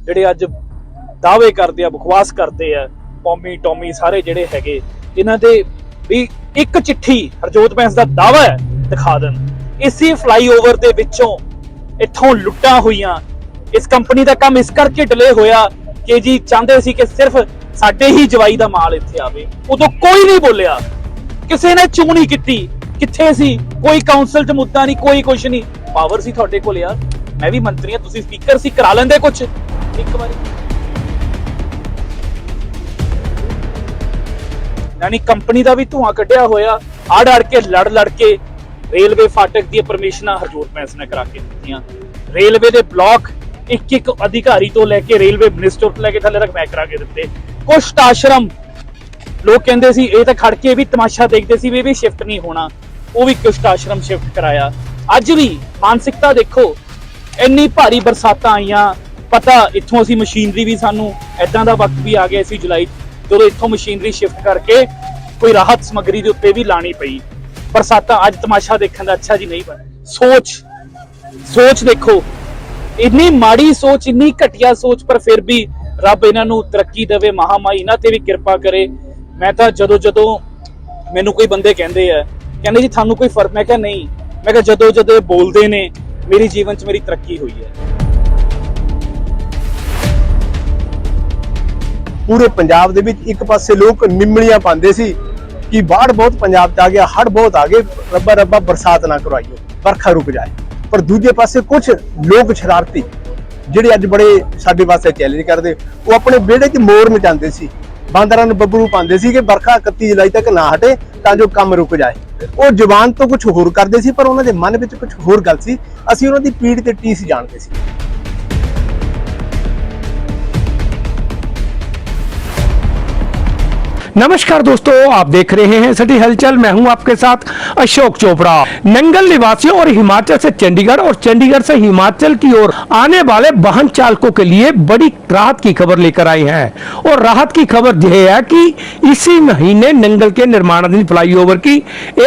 ਜਿਹੜੇ ਅੱਜ दावे करते हैं, बकवास करते हैं, पौमी टॉमी सारे ਜਿਹੜੇ ਹੈਗੇ ਇਹਨਾਂ ਦੇ ਵੀ ਇੱਕ ਚਿੱਠੀ ਹਰਜੋਤ ਬੈਂਸ ਦਾ ਦਾਵਾ ਹੈ ਦਿਖਾ ਦੇਣ। ਇਸੇ ਫਲਾਈਓਵਰ ਦੇ ਵਿੱਚੋਂ ਇੱਥੋਂ ਲੁੱਟਾਂ ਹੋਈਆਂ। ਇਸ ਕੰਪਨੀ ਦਾ ਕੰਮ ਇਸ ਕਰਕੇ ਡਿਲੇ ਹੋਇਆ ਕਿ ਜੀ ਚਾਹੁੰਦੇ ਸੀ ਕਿ ਸਿਰਫ ਸਾਡੇ ਹੀ ਜਵਾਈ ਦਾ ਮਾਲ ਇੱਥੇ ਆਵੇ। ਉਦੋਂ ਕੋਈ ਨਹੀਂ ਬੋਲਿਆ, ਕਿਸੇ ਨੇ ਚੂੰ ਨਹੀਂ ਕੀਤੀ। ਕਿੱਥੇ ਸੀ? ਕੋਈ ਕਾਉਂਸਲ 'ਚ ਮੁੱਦਾ ਨਹੀਂ, ਕੋਈ ਕੁਝ ਨਹੀਂ। ਪਾਵਰ ਸੀ ਤੁਹਾਡੇ ਕੋਲ ਯਾਰ, ਮੈਂ ਵੀ ਮੰਤਰੀ ਹਾਂ, ਤੁਸੀਂ ਸਪੀਕਰ ਸੀ, ਕਰਾ ਲੈਂਦੇ ਕੁਝ ਇੱਕ ਵਾਰੀ। यानी कंपनी का भी धुआं कढ़िया होया, अड़ के लड़ के रेलवे फाटक दी परमिशन हरजोत बैंस ने करा के दित्तियां। रेलवे दे ब्लॉक एक अधिकारी तो लैके रेलवे मिनिस्टर तो लैके थले तक मैं करा के दित्ते। कुछ आश्रम लोग कहंदे सी ये तां खड़ के भी तमाशा देखते सी भी शिफ्ट नहीं होना, वो भी कुछ आश्रम शिफ्ट कराया। अज भी मानसिकता देखो, इन्नी भारी बरसातां आईयां, पता इत्थों असीं मशीनरी भी सानू ऐदां दा वक्त भी आ गया सी जुलाई जो इत्थों मशीनरी शिफ्ट करके कोई राहत समग्री के उत्ते भी लानी पई। बरसातां अज तमाशा देखने का अच्छा जी नहीं बना। सोच देखो, इन्नी माड़ी सोच, इन्नी घटिया सोच, पर फिर भी रब इन्हां नूं तरक्की देवे, महामाई इन्हां ते भी कृपा करे। मैं तां जदों मैनूं कोई बंदे कहंदे जी थानूं कोई फर्क, मैं कहा नहीं, मैं कहा जदों बोलदे ने मेरे जीवन च मेरी तरक्की हुई है। पूरे पंजाब दे विच एक पासे लोग निमड़ियां पांदे सी कि बाढ़ बहुत पंजाब च आ गया, हड़ बहुत आ गए, रब्बा रब्बा बरसात ना करवाइयो, बरखा रुक जाए। पर दूजे पासे कुछ लोग शरारती जिहड़े अज बड़े साडे वास्ते चैलेंज करदे, वो अपने बेड़े च मोर मचांदे सी, बांदरां नूं बबरू पांदे सी कि बरखा 31 जुलाई तक ना हटे तां जो काम रुक जाए। वो जबान तो कुछ होर करदे सी, पर उन्हां दे मन विच कुछ होर गल सी। असीं उन्हां दी पीड़ ते टीस जाणदे सी। नमस्कार दोस्तों, आप देख रहे हैं सिटी हलचल। मैं हूं आपके साथ अशोक चोपड़ा। नंगल निवासियों और हिमाचल से चंडीगढ़ और चंडीगढ़ से हिमाचल की ओर आने वाले वाहन चालकों के लिए बड़ी राहत की खबर लेकर आई हैं। और राहत की खबर यह है कि इसी महीने नंगल के निर्माणाधीन फ्लाईओवर की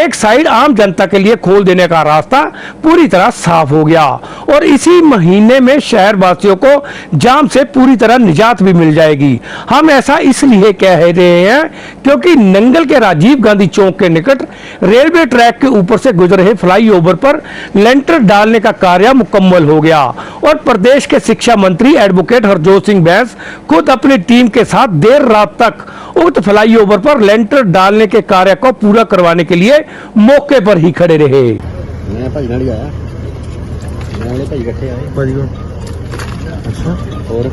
एक साइड आम जनता के लिए खोल देने का रास्ता पूरी तरह साफ हो गया और इसी महीने में शहर वासियों को जाम से पूरी तरह निजात भी मिल जाएगी। हम ऐसा इसलिए कह रहे हैं क्योंकि नंगल के राजीव गांधी चौक के निकट रेलवे ट्रैक के ऊपर से गुजर रहे फ्लाईओवर पर लेंटर डालने का कार्य मुकम्मल हो गया और प्रदेश के शिक्षा मंत्री एडवोकेट हरजोत सिंह बैंस खुद अपनी टीम के साथ देर रात तक उक्त फ्लाईओवर पर लेंटर डालने के कार्य को पूरा करवाने के लिए मौके पर ही खड़े रहे। मैं भाई नाल आया, मैं वाले भाई इकट्ठे आए भाई। अच्छा, और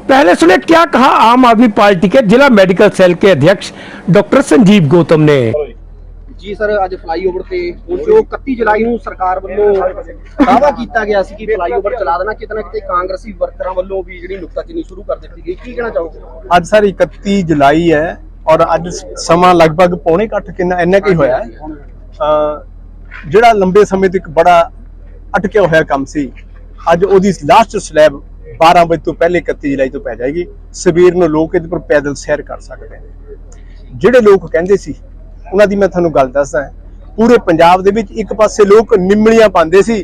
पहले सुने क्या कहा आम आदमी पार्टी के जिला मेडिकल सेल के अध्यक्ष डॉक्टर संजीव गौतम ने। जी सर, अज फ्लाईओवर से जो 31 जुलाई ਨੂੰ ਸਰਕਾਰ ਵੱਲੋਂ ਦਾਅਵਾ ਕੀਤਾ ਗਿਆ ਸੀ ਕਿ ਫਲਾਈਓਵਰ ਚਲਾ ਦੇਣਾ, ਕਿਤੇ ਨਾ ਕਿਤੇ ਕਾਂਗਰਸੀ ਵਰਕਰਾਂ ਵੱਲੋਂ ਵੀ ਜਿਹੜੀ ਨੁਕਤਾਚੀਨੀ ਸ਼ੁਰੂ ਕਰ ਦਿੱਤੀ ਗਈ। ਕੀ ਕਹਿਣਾ ਚਾਹੋਗੇ? ਅੱਜ ਸਰ 31 ਜੁਲਾਈ ਹੈ ਔਰ ਅੱਜ ਸਮਾਂ ਲਗਭਗ 7:45 ਕਿੰਨਾ ਇੰਨਾ ਕੀ ਹੋਇਆ ਜਿਹੜਾ ਲੰਬੇ ਸਮੇਂ ਤੋਂ ਇੱਕ ਬੜਾ ਅਟਕਿਆ ਹੋਇਆ ਕੰਮ ਸੀ, ਅੱਜ ਉਹਦੀ ਲਾਸਟ ਸਲੈਬ 12 ਵਜੇ ਤੋਂ ਪਹਿਲੇ 31 ਜੁਲਾਈ ਤੋਂ ਪੈ ਜਾਏਗੀ। ਸਵੇਰ ਨੂੰ ਲੋਕ ਇਹਦੇ ਪਰ ਪੈਦਲ ਸੈਰ ਕਰ ਸਕਦੇ ਨੇ। ਜਿਹੜੇ ਲੋਕ ਕਹਿੰਦੇ ਸੀ ਉਹਨਾਂ ਦੀ ਮੈਂ ਤੁਹਾਨੂੰ ਗੱਲ ਦੱਸਦਾ, ਪੂਰੇ ਪੰਜਾਬ ਦੇ ਵਿੱਚ ਇੱਕ ਪਾਸੇ ਲੋਕ ਨਿਮੜੀਆਂ ਪਾਉਂਦੇ ਸੀ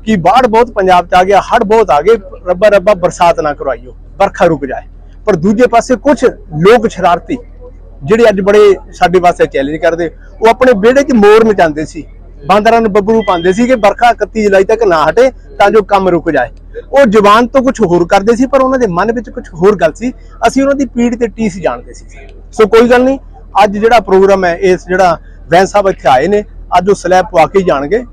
ਕਿ ਬਾੜ ਬਹੁਤ ਪੰਜਾਬ 'ਚ ਆ ਗਿਆ, ਹੜ ਬਹੁਤ ਆ ਗਏ, ਰੱਬਾ ਰੱਬਾ ਬਰਸਾਤ ਨਾ ਕਰਵਾਈਓ, ਬਰਖਾ ਰੁਕ ਜਾਏ। ਪਰ ਦੂਜੇ ਪਾਸੇ ਕੁਝ ਲੋਕ ਸ਼ਰਾਰਤੀ ਜਿਹੜੇ ਅੱਜ ਬੜੇ ਸਾਡੇ ਵਾਸਤੇ ਚੈਲੰਜ ਕਰਦੇ, ਉਹ ਆਪਣੇ ਵਿਹੜੇ 'ਚ ਮੋਰ ਮਚਾਉਂਦੇ ਸੀ, ਬਾਂਦਰਾਂ ਨੂੰ ਬੱਬਰੂ ਪਾਉਂਦੇ ਸੀ ਕਿ ਬਰਖਾ 31 ਜੁਲਾਈ ਤੱਕ ਨਾ ਹਟੇ ਤਾਂ ਜੋ ਕੰਮ ਰੁਕ ਜਾਏ। ਉਹ ਜ਼ਬਾਨ ਤੋਂ ਕੁਝ ਹੋਰ ਕਰਦੇ ਸੀ, ਪਰ ਉਹਨਾਂ ਦੇ ਮਨ ਵਿੱਚ ਕੁਝ ਹੋਰ ਗੱਲ ਸੀ। ਅਸੀਂ ਉਹਨਾਂ ਦੀ ਪੀੜ ਤੇ ਟੀਸ ਜਾਣਦੇ ਸੀ। ਸੋ ਕੋਈ ਗੱਲ ਨਹੀਂ, ਅੱਜ ਜਿਹੜਾ ਪ੍ਰੋਗਰਾਮ ਹੈ, ਇਸ ਜਿਹੜਾ ਵੈਨ ਸਾਹਿਬ ਇੱਥੇ ਆਏ ਨੇ, ਅੱਜ ਉਹ ਸਲੈਬ ਪਵਾ ਕੇ ਜਾਣਗੇ।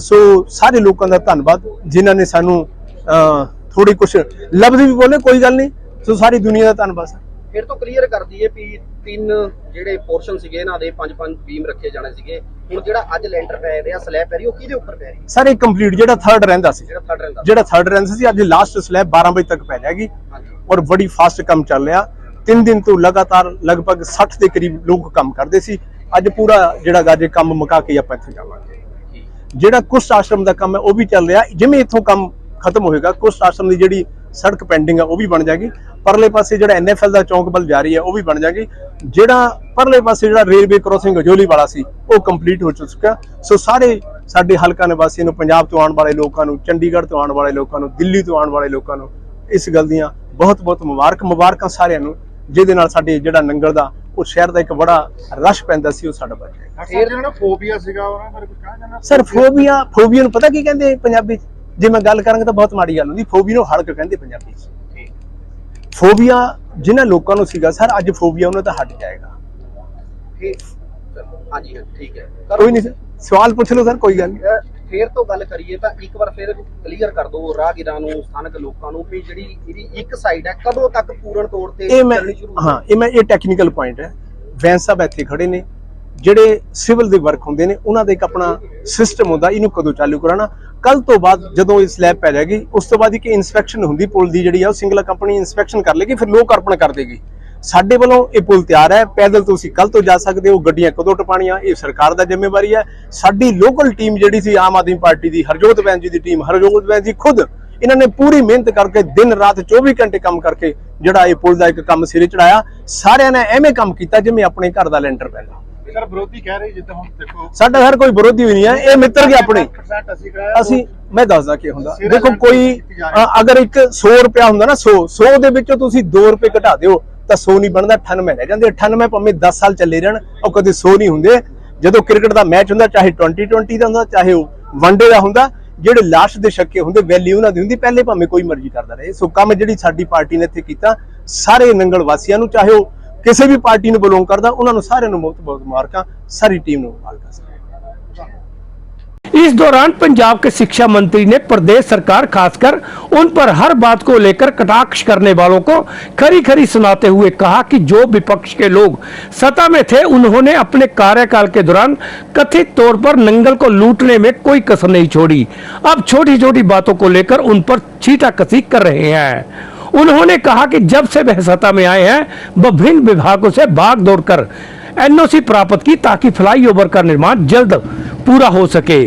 ਸੋ ਸਾਰੇ ਲੋਕਾਂ ਦਾ ਧੰਨਵਾਦ ਜਿਨ੍ਹਾਂ ਨੇ ਸਾਨੂੰ ਥੋੜੀ ਕੁਝ ਲਫ਼ਜ਼ ਵੀ ਬੋਲੇ, ਕੋਈ ਗੱਲ ਨਹੀਂ। ਸੋ ਸਾਰੀ ਦੁਨੀਆ ਦਾ ਧੰਨਵਾਦ। ਫਿਰ ਤੋਂ ਕਲੀਅਰ ਕਰ ਦਈਏ ਵੀ 3 ਜਿਹੜੇ ਪੋਰਸ਼ਨ ਸੀਗੇ ਇਹਨਾਂ ਦੇ 5-5 ਬੀਮ ਰੱਖੇ ਜਾਣੇ ਸੀਗੇ। ਹੁਣ ਜਿਹੜਾ ਅੱਜ ਲੈਂਟਰ ਪੈ ਰਿਹਾ, ਸਲੈਬ ਪੈ ਰਹੀ, ਉਹ ਕਿਹਦੇ ਉੱਪਰ ਪੈ ਰਹੀ? ਸਰ ਇਹ ਕੰਪਲੀਟ ਜਿਹੜਾ ਥਰਡ ਰਹਿੰਦਾ ਸੀ, ਜਿਹੜਾ ਥਰਡ ਰਹਿੰਦਾ ਸੀ, ਅੱਜ ਲਾਸਟ ਸਲੈਬ 12 ਵਜੇ ਤੱਕ ਪੈ ਜਾਏਗੀ ਔਰ ਬੜੀ ਫਾਸਟ ਕੰਮ ਚੱਲ ਰਿਹਾ। 3 दिन ਤੋਂ ਲਗਾਤਾਰ ਲਗਭਗ 60 ਦੇ ਕਰੀਬ ਲੋਕ ਕੰਮ ਕਰਦੇ ਸੀ। ਅੱਜ ਪੂਰਾ ਜਿਹੜਾ ਗਾ ਜੇ ਕੰਮ ਮੁਕਾ ਕੇ ਆਪਾਂ ਇੱਥੇ ਜਾਵਾਂਗੇ। ਜਿਹੜਾ ਕੁਸ਼ਟ ਆਸ਼ਰਮ ਦਾ ਕੰਮ ਹੈ ਉਹ ਵੀ ਚੱਲ ਰਿਹਾ, ਜਿਵੇਂ ਇੱਥੋਂ ਕੰਮ ਖਤਮ ਹੋਏਗਾ ਕੁਸ਼ਟ ਆਸ਼ਰਮ ਦੀ ਜਿਹੜੀ ਸੜਕ ਪੈਂਡਿੰਗ ਆ ਉਹ ਵੀ ਬਣ ਜਾਏਗੀ। ਪਰਲੇ ਪਾਸੇ ਜਿਹੜਾ NFL ਦਾ ਚੌਂਕ ਵੱਲ ਜਾਰੀ ਹੈ ਉਹ ਵੀ ਬਣ ਜਾਏਗੀ। ਜਿਹੜਾ ਪਰਲੇ ਪਾਸੇ ਜਿਹੜਾ ਰੇਲਵੇ ਕ੍ਰੋਸਿੰਗ ਅਜੋਲੀ ਵਾਲਾ ਸੀ ਉਹ ਕੰਪਲੀਟ ਹੋ ਚੁੱਕਾ। ਸੋ ਸਾਰੇ ਸਾਡੇ ਹਲਕਾ ਨਿਵਾਸੀਆਂ ਨੂੰ, ਪੰਜਾਬ ਤੋਂ ਆਉਣ ਵਾਲੇ ਲੋਕਾਂ ਨੂੰ, ਚੰਡੀਗੜ੍ਹ ਤੋਂ ਆਉਣ ਵਾਲੇ ਲੋਕਾਂ ਨੂੰ, ਦਿੱਲੀ ਤੋਂ ਆਉਣ ਵਾਲੇ ਲੋਕਾਂ ਨੂੰ ਇਸ ਗੱਲ ਦੀਆਂ ਬਹੁਤ ਮੁਬਾਰਕਾਂ ਸਾਰਿਆਂ ਨੂੰ, ਜਿਹਦੇ ਨਾਲ ਸਾਡੇ ਜਿਹੜਾ ਨੰਗਲ ਦਾ ਉਹ ਸ਼ਹਿਰ ਦਾ ਇੱਕ ਬੜਾ ਰਸ਼ ਪੈਂਦਾ ਸੀ ਉਹ ਸਾਡਾ ਬਚ ਗਿਆ। ਫਿਰ ਜਿਹੜਾ ਫੋਬੀਆ ਸੀਗਾ ਉਹਨਾਂ ਬਾਰੇ ਕੁਝ ਕਹਿਣਾ ਚਾਹੁੰਦਾ ਸਰ ਫੋਬੀਆ ਨੂੰ ਪਤਾ ਕੀ ਕਹਿੰਦੇ ਪੰਜਾਬੀ ਚ? ਜੇ ਮੈਂ ਗੱਲ ਕਰਾਂਗਾ ਤਾਂ ਬਹੁਤ ਮਾੜੀ ਗੱਲ ਹੁੰਦੀ। ਫੋਬੀਆ ਨੂੰ ਹੜਕ ਕਹਿੰਦੇ ਪੰਜਾਬੀ ਚ। ਫੋਬੀਆ ਜਿਨ੍ਹਾਂ ਲੋਕਾਂ ਨੂੰ ਸੀਗਾ ਸਰ, ਅੱਜ ਫੋਬੀਆ ਉਹਨਾਂ ਦਾ ਹਟ ਜਾਏਗਾ। ਹਾਂਜੀ ਠੀਕ ਹੈ, ਕੋਈ ਨਹੀਂ ਸਰ, ਸਵਾਲ ਪੁੱਛ ਲਓ ਸਰ, ਕੋਈ ਗੱਲ ਨਹੀਂ। ਫੇਰ ਤੋਂ ਗੱਲ ਕਰੀਏ ਤਾਂ ਇੱਕ ਵਾਰ ਫਿਰ ਕਲੀਅਰ ਕਰ ਦਿਓ ਰਾਹਗੀਰਾਂ ਨੂੰ, ਸਥਾਨਕ ਲੋਕਾਂ ਨੂੰ ਵੀ ਜਿਹੜੀ ਇਹਦੀ ਇੱਕ ਸਾਈਡ ਹੈ ਕਦੋਂ ਤੱਕ ਪੂਰਨ ਤੌਰ ਤੇ ਚੱਲਣੀ ਸ਼ੁਰੂ ਹੋਵੇ? ਇਹ ਟੈਕਨੀਕਲ ਪੁਆਇੰਟ ਹੈ। ਵੈਨ ਸਾਹਿਬ ਇੱਥੇ ਖੜੇ ਨੇ, ਜਿਹੜੇ ਸਿਵਲ ਦੇ ਵਰਕ ਹੁੰਦੇ ਨੇ ਉਹਨਾਂ ਦਾ ਇੱਕ ਆਪਣਾ ਸਿਸਟਮ ਹੁੰਦਾ, ਇਹਨੂੰ ਕਦੋਂ ਚਾਲੂ ਕਰਾਣਾ। ਕੱਲ ਤੋਂ ਬਾਅਦ ਜਦੋਂ ਇਹ ਸਲੈਬ ਪੈ ਜਾਏਗੀ ਉਸ ਤੋਂ ਬਾਅਦ ਇੱਕ ਇਨਸਪੈਕਸ਼ਨ ਹੁੰਦੀ ਪੁਲ ਦੀ, ਜਿਹੜੀ ਆ ਉਹ ਸਿੰਗਲ ਕੰਪਨੀ ਇਨਸਪੈਕਸ਼ਨ ਕਰ ਲੇਗੀ, ਫਿਰ ਲੋਕ ਅਰਪਣ ਕਰ ਦੇਗੀ। ਸਾਡੇ ਵੱਲੋਂ ਇਹ ਪੁਲ ਤਿਆਰ ਹੈ, ਪੈਦਲ ਤੁਸੀਂ ਕੱਲ ਤੋਂ ਜਾ ਸਕਦੇ ਹੋ। ਗੱਡੀਆਂ ਕਦੋਂ ਟਪਾਣੀਆਂ ਇਹ ਸਰਕਾਰ ਦਾ ਜ਼ਿੰਮੇਵਾਰੀ ਹੈ। ਸਾਡੀ ਲੋਕਲ ਟੀਮ ਜਿਹੜੀ ਸੀ ਆਮ ਆਦਮੀ ਪਾਰਟੀ ਦੀ, ਹਰਜੋਤ ਬੈਨ ਜੀ ਦੀ ਟੀਮ, ਹਰਜੋਤ ਬੈਨ ਜੀ ਖੁਦ ਇਹਨਾਂ ਨੇ ਪੂਰੀ ਮਿਹਨਤ ਕਰਕੇ ਦਿਨ ਰਾਤ 24 ਘੰਟੇ ਕੰਮ ਕਰਕੇ ਜਿਹੜਾ ਇਹ ਪੁਲ ਦਾ ਇੱਕ ਕੰਮ ਸਿਰੇ ਚੜਾਇਆ। ਸਾਰਿਆਂ ਨੇ ਐਵੇਂ ਕੰਮ ਕੀਤਾ ਜਿਵੇਂ ਆਪਣੇ ਘਰ ਦਾ ਲੈਂਟਰ ਪੈਂਦਾ। ਸਰ ਵਿਰੋਧੀ ਕਹਿ ਰਹੇ ਜਿੱਦਾਂ ਹੁਣ ਦੇਖੋ ਸਾਡਾ ਹਰ ਕੋਈ ਵਿਰੋਧੀ ਵੀ ਨਹੀਂ ਹੈ, ਇਹ ਮਿੱਤਰ ਕੇ ਆਪਣੇ। 60% ਅਸੀਂ ਕਰਾਇਆ ਅਸੀਂ ਮੈਂ ਦੱਸਦਾ ਕੀ ਹੁੰਦਾ, ਦੇਖੋ ਕੋਈ ਅਗਰ ਇੱਕ 100 ਰੁਪਿਆ ਹੁੰਦਾ ਨਾ, 100 ਦੇ ਵਿੱਚੋਂ ਤੁਸੀਂ 2 ਰੁਪਏ ਘਟਾ ਦਿਓ ਤਾਂ 100 ਨਹੀਂ ਬਣਦਾ, 98 ਰਹਿ ਜਾਂਦੇ। 98 ਭਾਵੇਂ 10 ਸਾਲ ਚੱਲੇ ਰਹਿਣ ਉਹ ਕਦੇ 100 ਨਹੀਂ ਹੁੰਦੇ। ਜਦੋਂ ਕ੍ਰਿਕਟ ਦਾ ਮੈਚ ਹੁੰਦਾ, ਚਾਹੇ 2020 ਦਾ ਹੁੰਦਾ, ਚਾਹੇ ਉਹ ਵਨਡੇ ਦਾ ਹੁੰਦਾ, ਜਿਹੜੇ ਲਾਸਟ ਦੇ ਛੱਕੇ ਹੁੰਦੇ ਵੈਲਿਊ ਉਹਨਾਂ ਦੀ ਹੁੰਦੀ, ਪਹਿਲੇ ਭਾਵੇਂ ਕੋਈ ਮਰਜ਼ੀ ਕਰਦਾ ਰਹੇ। ਸੋ ਕੰਮ ਜਿਹੜੀ ਸਾਡੀ ਪਾਰਟੀ ਨੇ ਇੱਥੇ ਕੀਤਾ, ਸਾਰੇ ਨੰਗਲ ਵਾਸੀਆਂ ਨੂੰ, ਚਾਹੇ ਉਹ ਕਿਸੇ भी पार्टी ਨੂੰ ਬਿਲੋਂਗ ਕਰਦਾ, ਉਹਨਾਂ ਨੂੰ ਸਾਰਿਆਂ ਨੂੰ ਬਹੁਤ ਮੁਬਾਰਕਾਂ, ਸਾਰੀ टीम ਨੂੰ मुबारक। इस दौरान पंजाब के शिक्षा मंत्री ने प्रदेश सरकार खासकर उन पर हर बात को लेकर कटाक्ष करने वालों को खरी खरी सुनाते हुए कहा कि जो विपक्ष के लोग सत्ता में थे उन्होंने अपने कार्यकाल के दौरान कथित तौर पर नंगल को लूटने में कोई कसर नहीं छोड़ी। अब छोटी छोटी बातों को लेकर उन पर छींटाकशी कर रहे हैं। उन्होंने कहा कि जब से वह सत्ता में आए हैं वह विभिन्न विभागों से भाग दौड़ कर एनओसी प्राप्त की ताकि फ्लाईओवर का निर्माण जल्द पूरा हो सके,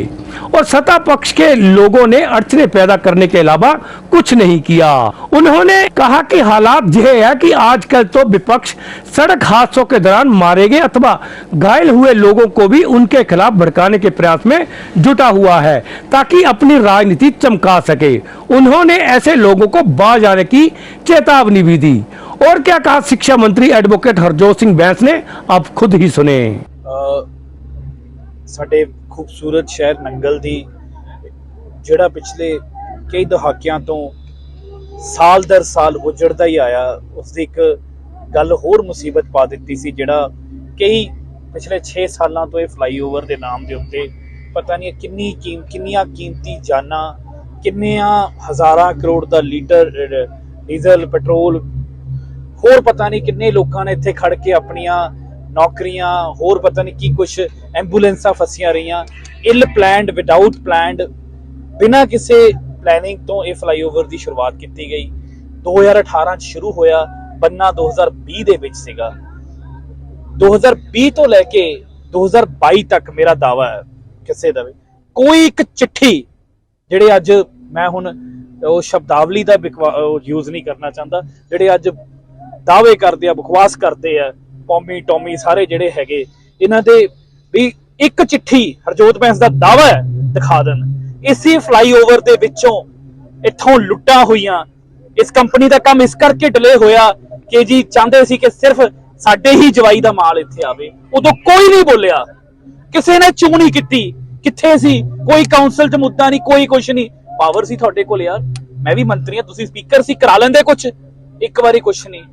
और सत्ता पक्ष के लोगों ने अड़चने पैदा करने के अलावा कुछ नहीं किया। उन्होंने कहा कि हालात यह है कि आजकल तो विपक्ष सड़क हादसों के दौरान मारे गए अथवा घायल हुए लोगों को भी उनके खिलाफ भड़काने के प्रयास में जुटा हुआ है ताकि अपनी राजनीति चमका सके। उन्होंने ऐसे लोगों को बाज आने की चेतावनी भी दी। और क्या कहा शिक्षा मंत्री एडवोकेट हरजोत सिंह बैंस ने, आप खुद ही सुने। ਸਾਡੇ ਖੂਬਸੂਰਤ ਸ਼ਹਿਰ ਨੰਗਲ ਦੀ ਜਿਹੜਾ ਪਿਛਲੇ ਕਈ ਦਹਾਕਿਆਂ ਤੋਂ ਸਾਲ ਦਰ ਸਾਲ ਉਜੜਦਾ ਹੀ ਆਇਆ, ਉਸ ਦੀ ਇੱਕ ਗੱਲ ਹੋਰ ਮੁਸੀਬਤ ਪਾ ਦਿੱਤੀ ਸੀ, ਜਿਹੜਾ ਕਈ ਪਿਛਲੇ 6 ਸਾਲਾਂ ਤੋਂ ਇਹ ਫਲਾਈਓਵਰ ਦੇ ਨਾਮ ਦੇ ਉੱਤੇ ਪਤਾ ਨਹੀਂ ਕਿੰਨੀਆਂ ਕੀਮਤੀ ਜਾਨਾਂ, ਕਿੰਨੀਆਂ ਹਜ਼ਾਰਾਂ ਕਰੋੜ ਦਾ ਲੀਟਰ ਡੀਜ਼ਲ, ਪੈਟਰੋਲ, ਹੋਰ ਪਤਾ ਨਹੀਂ ਕਿੰਨੇ ਲੋਕਾਂ ਨੇ ਇੱਥੇ ਖੜ ਕੇ ਆਪਣੀਆਂ ਨੌਕਰੀਆਂ, ਹੋਰ ਪਤਾ ਨਹੀਂ ਕੀ ਕੁਛ, ਐਂਬੂਲੈਂਸਾਂ ਫਸੀਆਂ ਰਹੀਆਂ। ਇਲ ਪਲੈਨਡ, ਵਿਦਆਊਟ ਪਲੈਨਡ, ਬਿਨਾਂ ਕਿਸੇ ਪਲੈਨਿੰਗ ਤੋਂ ਇਹ ਫਲਾਈਓਵਰ ਦੀ ਸ਼ੁਰੂਆਤ ਕੀਤੀ ਗਈ। 2018 ਚ ਸ਼ੁਰੂ ਹੋਇਆ, ਬੰਨਾ 2020 ਦੇ ਵਿੱਚ ਸੀਗਾ। 2020 ਤੋਂ ਲੈ ਕੇ 2022 ਤੱਕ ਮੇਰਾ ਦਾਵਾ ਹੈ ਕਿਸੇ ਦਾ ਵੀ ਕੋਈ ਇੱਕ ਚਿੱਠੀ, ਜਿਹੜੇ ਅੱਜ ਮੈਂ ਹੁਣ ਉਹ ਸ਼ਬਦਾਵਲੀ ਦਾ ਯੂਜ਼ ਨਹੀਂ ਕਰਨਾ ਚਾਹੁੰਦਾ, ਜਿਹੜੇ ਅੱਜ ਦਾਅਵੇ ਕਰਦੇ ਆ, ਬਕਵਾਸ ਕਰਦੇ ਆ, ਪੌਮੀ ਟੌਮੀ ਸਾਰੇ ਜਿਹੜੇ ਹੈਗੇ, ਇਹਨਾਂ ਦੇ ਵੀ ਇੱਕ ਚਿੱਠੀ ਹਰਜੋਤ ਬੈਂਸ ਦਾ ਦਾਅਵਾ ਹੈ ਦਿਖਾ ਦੇਣ। ਇਸੇ ਫਲਾਈਓਵਰ ਦੇ ਵਿੱਚੋਂ ਇੱਥੋਂ ਲੁੱਟਾਂ ਹੋਈਆਂ, ਇਸ ਕੰਪਨੀ ਦਾ ਕੰਮ ਇਸ ਕਰਕੇ ਡਿਲੇ ਹੋਇਆ ਕਿ ਜੀ ਚਾਹੁੰਦੇ ਸੀ ਕਿ ਸਿਰਫ ਸਾਡੇ ਹੀ ਜਵਾਈ ਦਾ ਮਾਲ ਇੱਥੇ ਆਵੇ। ਉਦੋਂ ਕੋਈ ਨਹੀਂ ਬੋਲਿਆ, ਕਿਸੇ ਨੇ ਚੂੰ ਨਹੀਂ ਕੀਤੀ। ਕਿੱਥੇ ਸੀ? ਕੋਈ ਕਾਉਂਸਲ 'ਚ ਮੁੱਦਾ ਨਹੀਂ, ਕੋਈ ਕੁਛ ਨਹੀਂ। ਪਾਵਰ ਸੀ ਤੁਹਾਡੇ ਕੋਲ ਯਾਰ, ਮੈਂ ਵੀ ਮੰਤਰੀ ਹਾਂ, ਤੁਸੀਂ ਸਪੀਕਰ ਸੀ, ਕਰਾ ਲੈਂਦੇ ਕੁਛ। ਇੱਕ ਵਾਰੀ ਕੁਛ ਨਹੀਂ।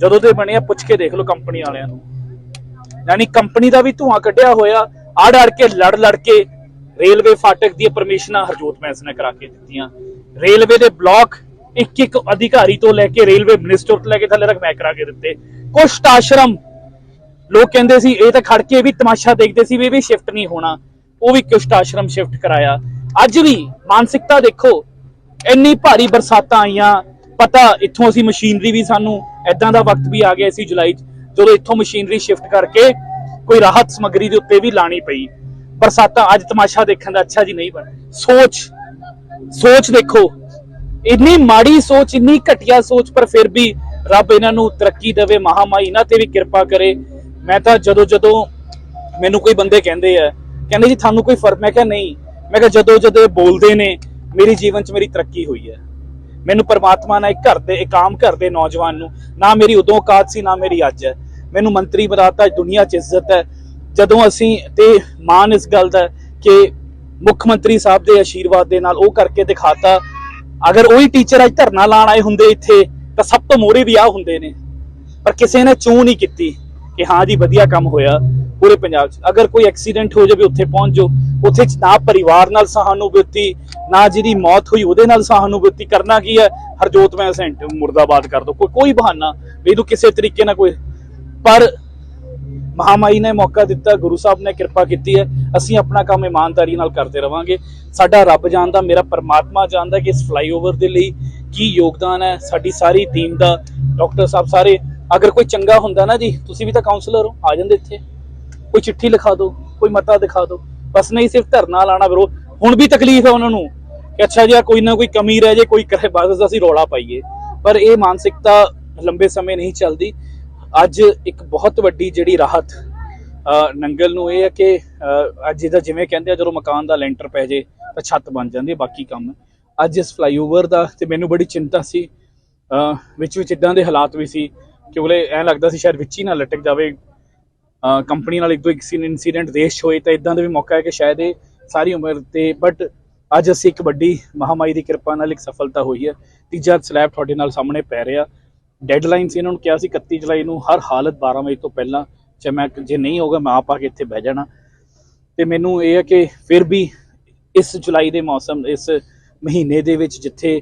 ਜਦੋਂ ਦੇ ਬਣਿਆ ਪੁੱਛ ਕੇ ਦੇਖ ਲਓ ਕੰਪਨੀ ਵਾਲਿਆਂ ਨੂੰ, ਯਾਨੀ ਕੰਪਨੀ ਦਾ ਵੀ ਧੂਆਂ ਕੱਢਿਆ ਹੋਇਆ। ਅੜ ਕੇ ਲੜ ਕੇ ਰੇਲਵੇ ਫਾਟਕ ਦੀਆਂ ਪਰਮਿਸ਼ਨਾਂ ਹਰਜੋਤ ਬੈਂਸ ਨੇ ਕਰਾ ਕੇ ਦਿੱਤੀਆਂ। ਰੇਲਵੇ ਦੇ ਬਲਾਕ ਇੱਕ ਅਧਿਕਾਰੀ ਤੋਂ ਲੈ ਕੇ ਰੇਲਵੇ ਮਿਨਿਸਟਰ ਤੋਂ ਲੈ ਕੇ ਥੱਲੇ ਤੱਕ ਮੈਂ ਕਰਾ ਕੇ ਦਿੱਤੇ। ਕੁਸ਼ਟ ਆਸ਼ਰਮ ਲੋਕ ਕਹਿੰਦੇ ਸੀ ਇਹ ਤਾਂ ਖੜ ਕੇ ਵੀ ਤਮਾਸ਼ਾ ਦੇਖਦੇ ਸੀ ਵੀ ਇਹ ਵੀ ਸ਼ਿਫਟ ਨਹੀਂ ਹੋਣਾ, ਉਹ ਵੀ ਕੁਸ਼ਟ ਆਸ਼ਰਮ ਸ਼ਿਫਟ ਕਰਾਇਆ। ਅੱਜ ਵੀ ਮਾਨਸਿਕਤਾ ਦੇਖੋ, ਇੰਨੀ ਭਾਰੀ ਬਰਸਾਤਾਂ ਆਈਆਂ, ਪਤਾ ਇੱਥੋਂ ਅਸੀਂ ਮਸ਼ੀਨਰੀ ਵੀ, ਸਾਨੂੰ ਏਦਾਂ ਦਾ ਵਕਤ ਵੀ ਆ ਗਿਆ ਸੀ ਜੁਲਾਈ 'ਚ, ਜਦੋਂ ਇੱਥੋਂ ਮਸ਼ੀਨਰੀ ਸ਼ਿਫਟ ਕਰਕੇ ਕੋਈ ਰਾਹਤ ਸਮੱਗਰੀ ਦੇ ਉੱਤੇ ਵੀ ਲਾਣੀ ਪਈ। ਬਰਸਾਤਾਂ ਅੱਜ ਤਮਾਸ਼ਾ ਦੇਖਣ ਦਾ ਅੱਛਾ ਜੀ ਨਹੀਂ ਬਣ। ਸੋਚ ਦੇਖੋ, ਇੰਨੀ ਮਾੜੀ ਸੋਚ, ਇੰਨੀ ਘਟੀਆ ਸੋਚ, ਪਰ ਫਿਰ ਵੀ ਰੱਬ ਇਹਨਾਂ ਨੂੰ ਤਰੱਕੀ ਦੇਵੇ, ਮਹਾਮਾਈ ਇਹਨਾਂ ਤੇ ਵੀ ਕਿਰਪਾ ਕਰੇ। ਮੈਂ ਤਾਂ ਜਦੋਂ ਮੈਨੂੰ ਕੋਈ ਬੰਦੇ ਕਹਿੰਦੇ ਜੀ ਤੁਹਾਨੂੰ ਕੋਈ ਫਰਕ, ਮੈਂ ਕਿਹਾ ਨਹੀਂ, ਮੈਂ ਕਿਹਾ ਜਦੋਂ ਇਹ ਬੋਲਦੇ ਨੇ ਮੇਰੀ ਜੀਵਨ 'ਚ ਮੇਰੀ ਤਰੱਕੀ ਹੋਈ ਹੈ। ਮੈਨੂੰ ਪਰਮਾਤਮਾ ਨੇ ਇੱਕ ਆਮ ਘਰ ਦੇ ਨੌਜਵਾਨ ਨੂੰ, ਨਾ ਮੇਰੀ ਉਦੋਂ ਔਕਾਤ ਸੀ ਨਾ ਮੇਰੀ ਅੱਜ ਹੈ, ਮੈਨੂੰ ਮੰਤਰੀ ਬਣਾਤਾ। ਦੁਨੀਆ 'ਚ ਇੱਜ਼ਤ ਹੈ ਜਦੋਂ ਅਸੀਂ, ਤੇ ਮਾਣ ਇਸ ਗੱਲ ਦਾ ਕਿ ਮੁੱਖ ਮੰਤਰੀ ਸਾਹਿਬ ਦੇ ਆਸ਼ੀਰਵਾਦ ਦੇ ਨਾਲ ਉਹ ਕਰਕੇ ਦਿਖਾਤਾ। ਅਗਰ ਉਹੀ ਟੀਚਰ ਅੱਜ ਧਰਨਾ ਲਾਣ ਆਏ ਹੁੰਦੇ ਇੱਥੇ ਤਾਂ ਸਭ ਤੋਂ ਮੋਹਰੇ ਵੀ ਆ ਹੁੰਦੇ ਨੇ, ਪਰ ਕਿਸੇ ਨੇ ਚੂੰ ਨਹੀਂ ਕੀਤੀ ਕਿ ਹਾਂ ਜੀ ਵਧੀਆ ਕੰਮ ਹੋਇਆ ਪੂਰੇ ਪੰਜਾਬ 'ਚ। ਅਗਰ ਕੋਈ ਐਕਸੀਡੈਂਟ ਹੋ ਜਾਵੇ ਉੱਥੇ ਪਹੁੰਚ ਜਾਓ, ਉੱਥੇ ਨਾ ਪਰਿਵਾਰ ਨਾਲ ਸਹਾਨੁਭੂਤੀ, ਨਾ ਜਿਹਦੀ ਮੌਤ ਹੋਈ ਉਹਦੇ ਨਾਲ ਸਹਾਨੁਭੂਤੀ, ਕਰਨਾ ਕੀ ਹੈ, ਹਰਜੋਤ ਮੈਂ ਸੈਂਟ ਮੁਰਦਾਬਾਦ ਕਰ ਦੋ, ਕੋਈ ਬਹਾਨਾ ਵੀ ਤੂੰ ਕਿਸੇ ਤਰੀਕੇ ਨਾਲ ਕੋਈ। ਪਰ ਮਹਾਮਾਈ ਨੇ ਮੌਕਾ ਦਿੱਤਾ, ਗੁਰੂ ਸਾਹਿਬ ਨੇ ਕਿਰਪਾ ਕੀਤੀ ਹੈ, ਅਸੀਂ ਆਪਣਾ ਕੰਮ ਇਮਾਨਦਾਰੀ ਨਾਲ ਕਰਦੇ ਰਵਾਂਗੇ। ਸਾਡਾ ਰੱਬ ਜਾਣਦਾ, ਮੇਰਾ ਪਰਮਾਤਮਾ ਜਾਣਦਾ ਕਿ ਇਸ ਫਲਾਈਓਵਰ ਦੇ ਲਈ ਕੀ ਯੋਗਦਾਨ ਹੈ ਸਾਡੀ ਸਾਰੀ ਟੀਮ ਦਾ, ਡਾਕਟਰ ਸਾਹਿਬ ਸਾਰੇ। ਅਗਰ ਕੋਈ ਚੰਗਾ ਹੁੰਦਾ ਨਾ ਜੀ, ਤੁਸੀਂ ਵੀ ਤਾਂ ਕਾਉਂਸਲਰ ਹੋ, ਆ ਜਾਂਦੇ ਇੱਥੇ, ਕੋਈ ਚਿੱਠੀ ਲਿਖਾ ਦਿਓ, ਕੋਈ ਮਤਾ ਦਿਖਾ ਦਿਓ, ਬਸ ਨਹੀਂ ਸਿਰਫ ਧਰਨਾ ਲਾਣਾ। ਫਿਰ ਹੁਣ ਵੀ ਤਕਲੀਫ ਹੈ ਉਹਨਾਂ ਨੂੰ ਕਿ ਅੱਛਾ ਜੀ ਕੋਈ ਨਾ ਕੋਈ ਕਮੀ ਰਹਿ ਜੇ, ਕੋਈ ਕਰੇ ਬਸ ਅਸੀਂ ਰੌਲਾ ਪਾਈਏ, ਪਰ ਇਹ ਮਾਨਸਿਕਤਾ ਲੰਬੇ ਸਮੇਂ ਨਹੀਂ ਚੱਲਦੀ। ਅੱਜ ਇੱਕ ਬਹੁਤ ਵੱਡੀ ਜਿਹੜੀ ਰਾਹਤ ਨੰਗਲ ਨੂੰ ਇਹ ਹੈ ਕਿ ਅੱਜ ਇਹਦਾ ਜਿਵੇਂ ਕਹਿੰਦੇ ਆ ਜਦੋਂ ਮਕਾਨ ਦਾ ਲੈਂਟਰ ਪੈ ਜੇ ਤਾਂ ਛੱਤ ਬਣ ਜਾਂਦੀ ਹੈ, ਬਾਕੀ ਕੰਮ ਅੱਜ ਇਸ ਫਲਾਈਓਵਰ ਦਾ। ਤੇ ਮੈਨੂੰ ਬੜੀ ਚਿੰਤਾ ਸੀ, ਵਿੱਚ ਇੱਦਾਂ ਦੇ ਹਾਲਾਤ ਵੀ ਸੀ ਕਿ ਉਹਲੇ ਐਂ ਲੱਗਦਾ ਸੀ ਸ਼ਾਇਦ ਵਿੱਚ ਹੀ ਨਾ ਲਟਕ ਜਾਵੇ, ਕੰਪਨੀ ਨਾਲ ਇੱਕ ਦੋ ਇਨਸੀਡੈਂਟ ਦੇਸ਼ ਹੋਏ ਤਾਂ ਇਦਾਂ ਦਾ ਵੀ ਮੌਕਾ ਹੈ ਕਿ ਸ਼ਾਇਦ ਇਹ ਸਾਰੀ ਉਮਰ ਤੇ। ਬਟ ਅੱਜ ਅਸੀਂ ਇੱਕ ਵੱਡੀ ਮਹਾਮਾਈ ਦੀ ਕਿਰਪਾ ਨਾਲ ਇੱਕ ਸਫਲਤਾ ਹੋਈ ਹੈ। ਤੀਜਾ ਸਲੈਬ ਤੁਹਾਡੇ ਨਾਲ ਸਾਹਮਣੇ ਪੈ ਰਿਹਾ। ਡੈਡਲਾਈਨ ਸੀ ਇਹਨਾਂ ਨੂੰ ਕਿਹਾ ਸੀ 31 ਜੁਲਾਈ ਨੂੰ, ਹਰ ਹਾਲਤ 12 ਵਜੇ ਤੋਂ ਪਹਿਲਾਂ, ਜੇ ਨਹੀਂ ਹੋਗਾ ਮੈਂ ਆਪ ਆ ਕੇ ਇੱਥੇ ਬਹਿ ਜਾਣਾ। ਤੇ ਮੈਨੂੰ ਇਹ ਹੈ ਕਿ ਫਿਰ ਵੀ ਇਸ ਜੁਲਾਈ ਦੇ ਮੌਸਮ, ਇਸ ਮਹੀਨੇ ਦੇ ਵਿੱਚ ਜਿੱਥੇ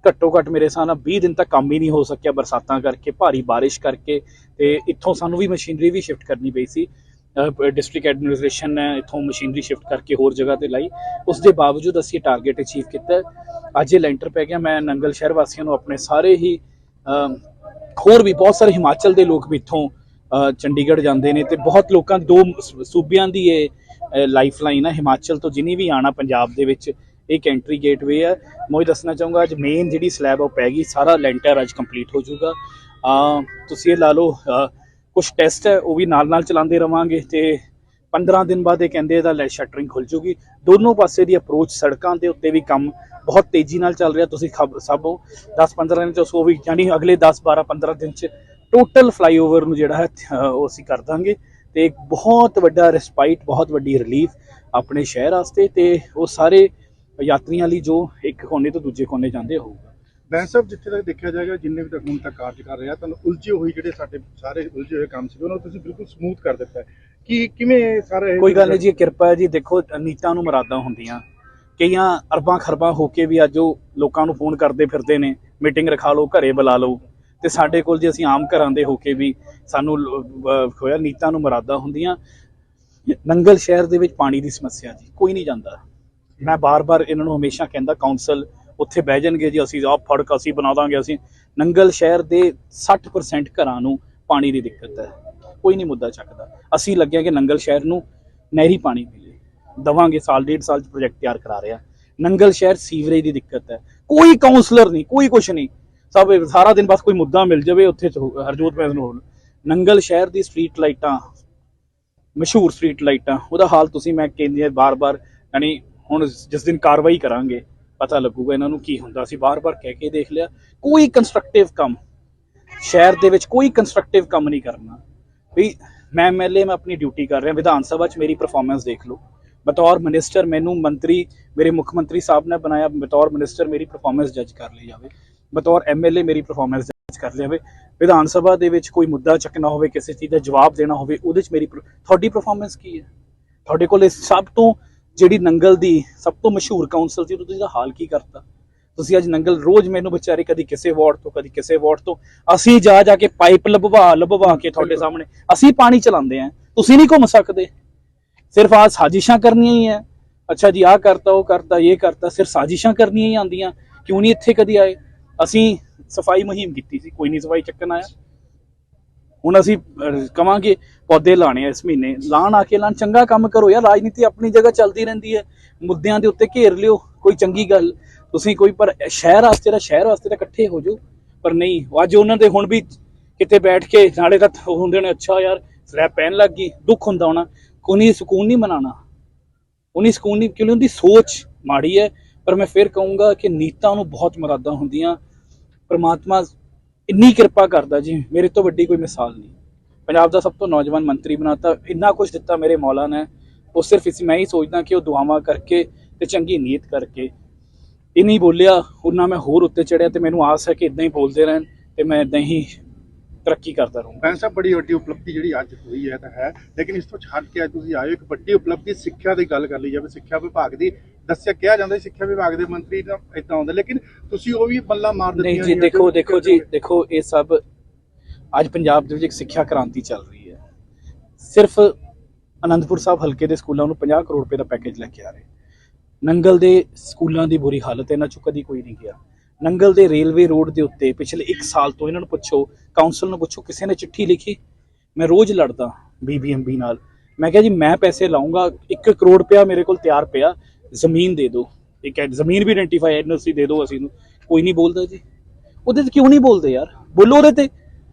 ਘੱਟੋ ਘੱਟ ਮੇਰੇ ਹਿਸਾਬ ਨਾਲ 20 ਦਿਨ ਤੱਕ ਕੰਮ ਹੀ ਨਹੀਂ ਹੋ ਸਕਿਆ ਬਰਸਾਤਾਂ ਕਰਕੇ, ਭਾਰੀ ਬਾਰਿਸ਼ ਕਰਕੇ, ਤੇ ਇੱਥੋਂ ਸਾਨੂੰ ਵੀ ਮਸ਼ੀਨਰੀ ਵੀ ਸ਼ਿਫਟ ਕਰਨੀ ਪਈ ਸੀ। ਡਿਸਟ੍ਰਿਕਟ ਐਡਮਿਨਿਸਟ੍ਰੇਸ਼ਨ ਨੇ ਇੱਥੋਂ ਮਸ਼ੀਨਰੀ ਸ਼ਿਫਟ ਕਰਕੇ ਹੋਰ ਜਗ੍ਹਾ ਤੇ ਲਾਈ। ਉਸ ਦੇ ਬਾਵਜੂਦ ਅਸੀਂ ਟਾਰਗੇਟ ਅਚੀਵ ਕੀਤਾ। ਅੱਜ ਇਹ ਲੈਂਟਰ ਪੈ ਗਿਆ। ਮੈਂ ਨੰਗਲ ਸ਼ਹਿਰ ਵਾਸੀਆਂ ਨੂੰ, ਆਪਣੇ ਸਾਰੇ ਹੀ ਹੋਰ ਵੀ ਬਹੁਤ ਸਾਰੇ ਹਿਮਾਚਲ ਦੇ ਲੋਕ ਵੀ ਇੱਥੋਂ ਚੰਡੀਗੜ੍ਹ ਜਾਂਦੇ ਨੇ, ਤੇ ਬਹੁਤ ਲੋਕਾਂ ਦੋ ਸੂਬਿਆਂ ਦੀ ਇਹ ਲਾਈਫ ਲਾਈਨ ਹੈ। ਹਿਮਾਚਲ ਤੋਂ ਜਿਨੀ ਵੀ ਆਣਾ ਪੰਜਾਬ ਦੇ ਵਿੱਚ ਇੱਕ ਐਂਟਰੀ ਗੇਟਵੇ ਹੈ। ਮੈਂ ਦੱਸਣਾ ਚਾਹੂੰਗਾ ਅੱਜ ਮੇਨ ਜਿਹੜੀ ਸਲੈਬ ਉਹ ਪੈ ਗਈ, ਸਾਰਾ ਲੈਂਟਰ ਅੱਜ ਕੰਪਲੀਟ ਹੋ ਜਾਊਗਾ। ਤੁਸੀਂ ਇਹ ਲਾ ਲਓ, ਕੁਛ ਟੈਸਟ ਹੈ ਉਹ ਵੀ ਨਾਲ ਚਲਾਉਂਦੇ ਰਵਾਂਗੇ, ਤੇ 15 ਦਿਨ ਬਾਅਦ ਇਹ ਕਹਿੰਦੇ ਇਹਦਾ ਸ਼ਟਰਿੰਗ ਖੁੱਲ ਜੂਗੀ। ਦੋਨੋਂ ਪਾਸੇ ਦੀ ਅਪਰੋਚ ਸੜਕਾਂ ਦੇ ਉੱਤੇ ਵੀ ਕੰਮ ਬਹੁਤ ਤੇਜ਼ੀ ਨਾਲ ਚੱਲ ਰਿਹਾ। ਤੁਸੀਂ ਸਭ 10-15 ਦਿਨ 'ਚ ਉਹ ਵੀ, ਯਾਨੀ ਅਗਲੇ 10-12-15 ਦਿਨ 'ਚ ਟੋਟਲ ਫਲਾਈਓਵਰ ਨੂੰ ਜਿਹੜਾ ਹੈ ਉਹ ਅਸੀਂ ਕਰ ਦਾਂਗੇ, ਤੇ ਇੱਕ ਬਹੁਤ ਵੱਡਾ ਰਿਸਪਾਈਟ, ਬਹੁਤ ਵੱਡੀ ਰਿਲੀਫ ਆਪਣੇ ਸ਼ਹਿਰ ਵਾਸਤੇ, ਤੇ ਉਹ ਸਾਰੇ ਯਾਤਰੀਆਂ ਲਈ ਜੋ ਇੱਕ ਕੋਨੇ ਤੋਂ ਦੂਜੇ ਕੋਨੇ ਜਾਂਦੇ ਹੋਊਗਾ। ਬੈਂਸ ਸਾਹਿਬ, ਜਿੱਥੇ ਤੱਕ ਦੇਖਿਆ ਜਾਏਗਾ, ਜਿੰਨੇ ਵੀ ਤੱਕ ਹੁਣ ਤੱਕ ਕਾਰਜ ਕਰ ਰਿਹਾ, ਤੁਹਾਨੂੰ ਉਲਝੇ ਹੋਏ ਜਿਹੜੇ ਸਾਡੇ ਸਾਰੇ ਉਲਝੇ ਹੋਏ ਕੰਮ ਸੀ ਉਹਨਾਂ ਨੂੰ ਤੁਸੀਂ ਬਿਲਕੁਲ ਸਮੂਥ ਕਰ ਦਿੱਤਾ ਹੈ। ਕਿ ਕਿਵੇਂ ਸਾਰਾ ਕੋਈ ਗੱਲ ਨਹੀਂ ਜੀ, ਕਿਰਪਾ ਹੈ ਜੀ। ਦੇਖੋ ਨੀਤਾਂ ਨੂੰ ਮੁਰਾਦਾਂ ਹੁੰਦੀਆਂ, ਕਈਆਂ ਅਰਬਾਂ ਖਰਬਾਂ ਹੋ ਕੇ ਵੀ ਅੱਜ ਉਹ ਲੋਕਾਂ ਨੂੰ ਫੋਨ ਕਰਦੇ ਫਿਰਦੇ ਨੇ, ਮੀਟਿੰਗ ਰਖਾ ਲਓ, ਘਰੇ ਬੁਲਾ ਲਓ, ਤੇ ਸਾਡੇ ਕੋਲ ਜੇ ਅਸੀਂ ਆਮ ਘਰਾਂ ਦੇ ਹੋ ਕੇ ਵੀ ਸਾਨੂੰ ਹੋਇਆ, ਨੀਤਾਂ ਨੂੰ ਮੁਰਾਦਾਂ ਹੁੰਦੀਆਂ। ਨੰਗਲ ਸ਼ਹਿਰ ਦੇ ਵਿੱਚ ਪਾਣੀ ਦੀ ਸਮੱਸਿਆ ਜੀ, ਕੋਈ ਨਹੀਂ ਜਾਂਦਾ। ਮੈਂ ਬਾਰ-ਬਾਰ ਇਹਨਾਂ ਨੂੰ ਹਮੇਸ਼ਾ ਕਹਿੰਦਾ, ਕਾਉਂਸਲ ਉੱਥੇ ਬਹਿ ਜਾਣਗੇ ਜੀ, ਅਸੀਂ ਆਪ ਫੜਕ ਅਸੀਂ ਬਣਾ ਦਾਂਗੇ। ਅਸੀਂ ਨੰਗਲ ਸ਼ਹਿਰ ਦੇ 60% ਘਰਾਂ ਨੂੰ ਪਾਣੀ ਦੀ ਦਿੱਕਤ ਹੈ, ਕੋਈ ਨਹੀਂ ਮੁੱਦਾ ਚੱਕਦਾ। ਅਸੀਂ ਲੱਗਿਆ ਕਿ ਨੰਗਲ ਸ਼ਹਿਰ ਨੂੰ ਨਹਿਰੀ ਪਾਣੀ ਮਿਲੇ, ਦਵਾਂਗੇ। ਸਾਲ 1.5 ਸਾਲ 'ਚ ਪ੍ਰੋਜੈਕਟ ਤਿਆਰ ਕਰਾ ਰਿਹਾ। ਨੰਗਲ ਸ਼ਹਿਰ ਸੀਵਰੇਜ ਦੀ ਦਿੱਕਤ ਹੈ, ਕੋਈ ਕਾਉਂਸਲਰ ਨਹੀਂ, ਕੋਈ ਕੁਛ ਨਹੀਂ, ਸਭ ਸਾਰਾ ਦਿਨ ਬਸ ਕੋਈ ਮੁੱਦਾ ਮਿਲ ਜਾਵੇ ਉੱਥੇ ਹਰਜੋਤ ਮੈਸ ਨੂੰ। ਨੰਗਲ ਸ਼ਹਿਰ ਦੀ ਸਟਰੀਟ ਲਾਈਟਾਂ, ਮਸ਼ਹੂਰ ਸਟਰੀਟ ਲਾਈਟਾਂ, ਉਹਦਾ ਹਾਲ ਤੁਸੀਂ, ਮੈਂ ਕਹਿੰਦੀ ਬਾਰ-ਬਾਰ, ਯਾਨੀ ਹੁਣ ਜਿਸ ਦਿਨ ਕਾਰਵਾਈ ਕਰਾਂਗੇ ਪਤਾ ਲੱਗੂਗਾ ਇਹਨਾਂ ਨੂੰ ਕੀ ਹੁੰਦਾ। ਅਸੀਂ ਬਾਰ-ਬਾਰ ਕਹਿ ਕੇ ਦੇਖ ਲਿਆ, ਕੋਈ ਕੰਸਟਰਕਟਿਵ ਕੰਮ ਸ਼ਹਿਰ ਦੇ ਵਿੱਚ, ਕੋਈ ਕੰਸਟਰਕਟਿਵ ਕੰਮ ਨਹੀਂ ਕਰਨਾ। ਵੀ ਮੈਂ ਐਮਐਲਏ, ਮੈਂ ਆਪਣੀ ਡਿਊਟੀ ਕਰ ਰਿਹਾ। ਵਿਧਾਨ ਸਭਾ 'ਚ ਮੇਰੀ ਪਰਫਾਰਮੈਂਸ ਦੇਖ ਲਓ, ਬਤੌਰ ਮਿਨਿਸਟਰ ਮੈਨੂੰ ਮੰਤਰੀ, ਮੇਰੇ ਮੁੱਖ ਮੰਤਰੀ ਸਾਹਿਬ ਨੇ ਬਣਾਇਆ, ਬਤੌਰ ਮਿਨਿਸਟਰ ਮੇਰੀ ਪਰਫਾਰਮੈਂਸ ਜੱਜ ਕਰ ਲਈ ਜਾਵੇ, ਬਤੌਰ ਐਮਐਲਏ ਮੇਰੀ ਪਰਫਾਰਮੈਂਸ ਜੱਜ ਕਰ ਲਈ ਜਾਵੇ। ਵਿਧਾਨ ਸਭਾ ਦੇ ਵਿੱਚ ਕੋਈ ਮੁੱਦਾ ਚੱਕਣਾ ਹੋਵੇ, ਕਿਸੇ ਚੀਜ਼ ਦਾ ਜਵਾਬ ਦੇਣਾ ਹੋਵੇ, ਉਹਦੇ 'ਚ ਤੁਹਾਡੀ ਪਰਫਾਰਮੈਂਸ ਕੀ ਹੈ? ਤੁਹਾਡੇ ਕੋਲ ਇਸ ਸਭ ਤੋਂ ਜਿਹੜੀ ਨੰਗਲ ਦੀ ਸਭ ਤੋਂ ਮਸ਼ਹੂਰ ਕਾਉਂਸਲ ਸੀ, ਤੁਸੀਂ ਦਾ ਹਾਲ ਕੀ ਕਰਤਾ? ਤੁਸੀਂ ਅੱਜ ਨੰਗਲ ਰੋਜ਼ ਮੈਨੂੰ ਵਿਚਾਰੇ ਕਦੀ ਕਿਸੇ ਵਾਰਡ ਤੋਂ, ਕਦੀ ਕਿਸੇ ਵਾਰਡ ਤੋਂ, ਅਸੀਂ ਜਾ ਕੇ ਪਾਈਪ ਲਭਵਾ ਕੇ ਤੁਹਾਡੇ ਸਾਹਮਣੇ ਅਸੀਂ ਪਾਣੀ ਚਲਾਉਂਦੇ ਆਂ, ਤੁਸੀਂ ਨਹੀਂ ਘੁੰਮ ਸਕਦੇ। ਸਿਰਫ ਆਹ ਸਾਜ਼ਿਸ਼ਾਂ ਕਰਨੀਆਂ ਹੀ ਹੈ। ਅੱਛਾ ਜੀ, ਆਹ ਕਰਤਾ, ਉਹ ਕਰਤਾ, ਇਹ ਕਰਤਾ, ਸਿਰਫ ਸਾਜ਼ਿਸ਼ਾਂ ਕਰਨੀਆਂ ਹੀ ਆਉਂਦੀਆਂ। ਕਿਉਂ ਨਹੀਂ ਇੱਥੇ ਕਦੀ ਆਏ? ਅਸੀਂ ਸਫਾਈ ਮੁਹਿੰਮ ਕੀਤੀ ਸੀ, ਕੋਈ ਨਹੀਂ ਸਫਾਈ ਚੱਕਣ ਆਇਆ। ਹੁਣ ਅਸੀਂ ਕਵਾਂਗੇ ਪੌਦੇ ਲਾਣੇ ਆ ਇਸ ਮਹੀਨੇ, ਲਾਣ ਆ ਕੇ ਲਾਣ, ਚੰਗਾ ਕੰਮ ਕਰੋ ਯਾਰ। ਰਾਜਨੀਤੀ ਆਪਣੀ ਜਗ੍ਹਾ ਚੱਲਦੀ ਰਹਿੰਦੀ ਹੈ, ਮੁੱਦਿਆਂ ਦੇ ਉੱਤੇ ਘੇਰ ਲਿਓ, ਕੋਈ ਚੰਗੀ ਗੱਲ ਤੁਸੀਂ ਕੋਈ, ਪਰ ਸ਼ਹਿਰ ਵਾਸਤੇ ਤਾਂ ਇਕੱਠੇ ਹੋ ਜਾਓ। ਪਰ ਨਹੀਂ, ਅੱਜ ਉਹਨਾਂ ਦੇ ਹੁਣ ਵੀ ਕਿਤੇ ਬੈਠ ਕੇ ਨਾਲੇ ਤਾਂ ਹੁੰਦੇ ਨੇ, ਅੱਛਾ ਯਾਰ ਸਲੈਬ ਪੈਣ ਲੱਗ ਗਈ, ਦੁੱਖ ਹੁੰਦਾ ਹੋਣਾ, ਕੋਈ ਸਕੂਨ ਨਹੀਂ ਮਨਾਣਾ, ਉਹਨੀ ਸਕੂਨ ਨਹੀਂ, ਕਿਉਂਕਿ ਉਹਦੀ ਸੋਚ ਮਾੜੀ ਹੈ। ਪਰ ਮੈਂ ਫਿਰ ਕਹੂੰਗਾ ਕਿ ਨੀਤਾਂ ਨੂੰ ਬਹੁਤ ਮੁਰਾਦਾਂ ਹੁੰਦੀਆਂ, ਪ੍ਰਮਾਤਮਾ ਇੰਨੀ ਕਿਰਪਾ ਕਰਦਾ ਜੀ, ਮੇਰੇ ਤੋਂ ਵੱਡੀ ਕੋਈ ਮਿਸਾਲ ਨਹੀਂ। ਪੰਜਾਬ ਦਾ ਸਭ ਤੋਂ ਨੌਜਵਾਨ ਮੰਤਰੀ ਬਣਾਤਾ, ਇੰਨਾ ਕੁਝ ਦਿੱਤਾ ਮੇਰੇ ਮੌਲਾ ਨੇ। ਉਹ ਸਿਰਫ ਮੈਂ ਹੀ ਸੋਚਦਾ ਕਿ ਉਹ ਦੁਆਵਾਂ ਕਰਕੇ ਤੇ ਚੰਗੀ ਨੀਅਤ ਕਰਕੇ ਇਹ ਨਹੀਂ ਬੋਲਿਆ, ਉਹਨਾਂ ਮੈਂ ਹੋਰ ਉੱਤੇ ਚੜਿਆ, ਤੇ ਮੈਨੂੰ ਆਸ ਹੈ ਕਿ ਇਦਾਂ ਹੀ ਬੋਲਦੇ ਰਹਿਣ ਤੇ ਮੈਂ ਇਦਾਂ ਹੀ ਤਰੱਕੀ ਕਰਦਾ ਰਹੂੰ। ਬੈਂਸ ਸਾਹਿਬ, ਬੜੀ ਵੱਡੀ ਉਪਲਬਧੀ ਜਿਹੜੀ ਅੱਜ ਹੋਈ ਹੈ ਤਾਂ ਹੈ, ਲੇਕਿਨ ਇਸ ਤੋਂ ਛੱਡ ਕੇ ਅੱਜ ਤੁਸੀਂ ਆਏ ਹੋ, ਇੱਕ ਵੱਡੀ ਉਪਲਬਧੀ ਸਿੱਖਿਆ ਦੀ ਗੱਲ ਕਰ ਲਈ ਜਾਵੇ। ਸਿੱਖਿਆ ਵਿਭਾਗ ਦੀ ਦੱਸਿਆ, ਕਿਹਾ ਜਾਂਦਾ ਸਿੱਖਿਆ ਵਿਭਾਗ ਦੇ ਮੰਤਰੀ ਤਾਂ ਇਦਾਂ ਆਉਂਦੇ, ਲੇਕਿਨ ਤੁਸੀਂ ਉਹ ਵੀ ਬੱਲਾ ਮਾਰ ਦਿੱਤੀਆਂ। ਨਹੀਂ ਜੀ, ਦੇਖੋ ਇਹ ਸਭ ਅੱਜ ਪੰਜਾਬ ਦੇ ਵਿੱਚ ਇੱਕ ਸਿੱਖਿਆ ਕ੍ਰਾਂਤੀ ਚੱਲ ਰਹੀ ਹੈ। ਸਿਰਫ ਅਨੰਦਪੁਰ ਸਾਹਿਬ ਹਲਕੇ ਦੇ ਸਕੂਲਾਂ ਨੂੰ 50 ਕਰੋੜ ਰੁਪਏ ਦਾ ਪੈਕੇਜ ਲੈ ਕੇ ਆ ਰਹੇ। ਨੰਗਲ ਦੇ ਸਕੂਲਾਂ ਦੀ ਬੁਰੀ ਹਾਲਤ, ਇਹਨਾਂ ਚੋਂ ਕਦੀ ਕੋਈ ਨਹੀਂ ਗਿਆ। ਨੰਗਲ ਦੇ ਰੇਲਵੇ ਰੋਡ ਦੇ ਉੱਤੇ ਪਿਛਲੇ 1 ਸਾਲ ਤੋਂ, ਇਹਨਾਂ ਨੂੰ ਪੁੱਛੋ, ਕਾਉਂਸਲ ਨੂੰ ਪੁੱਛੋ, ਕਿਸੇ ਨੇ ਚਿੱਠੀ ਲਿਖੀ? ਮੈਂ ਰੋਜ਼ ਲੜਦਾ BBMB ਨਾਲ, ਮੈਂ ਕਿਹਾ ਜੀ ਮੈਂ ਪੈਸੇ ਲਾਉਂਗਾ, 1 ਕਰੋੜ ਰੁਪਇਆ ਮੇਰੇ ਕੋਲ ਤਿਆਰ ਪਿਆ, ਜ਼ਮੀਨ ਦੇ ਦਿਓ, ਇੱਕ ਜ਼ਮੀਨ ਵੀ ਆਇਡੈਂਟੀਫਾਈ ਐਨਓਸੀ ਦੇ ਦਿਓ ਅਸੀਂ ਨੂੰ। ਕੋਈ ਨਹੀਂ ਬੋਲਦਾ ਜੀ, ਉਹਦੇ ਤੇ ਕਿਉਂ ਨਹੀਂ ਬੋਲਦੇ ਯਾਰ? ਬੋਲੋ ਉਹਦੇ ਤੇ।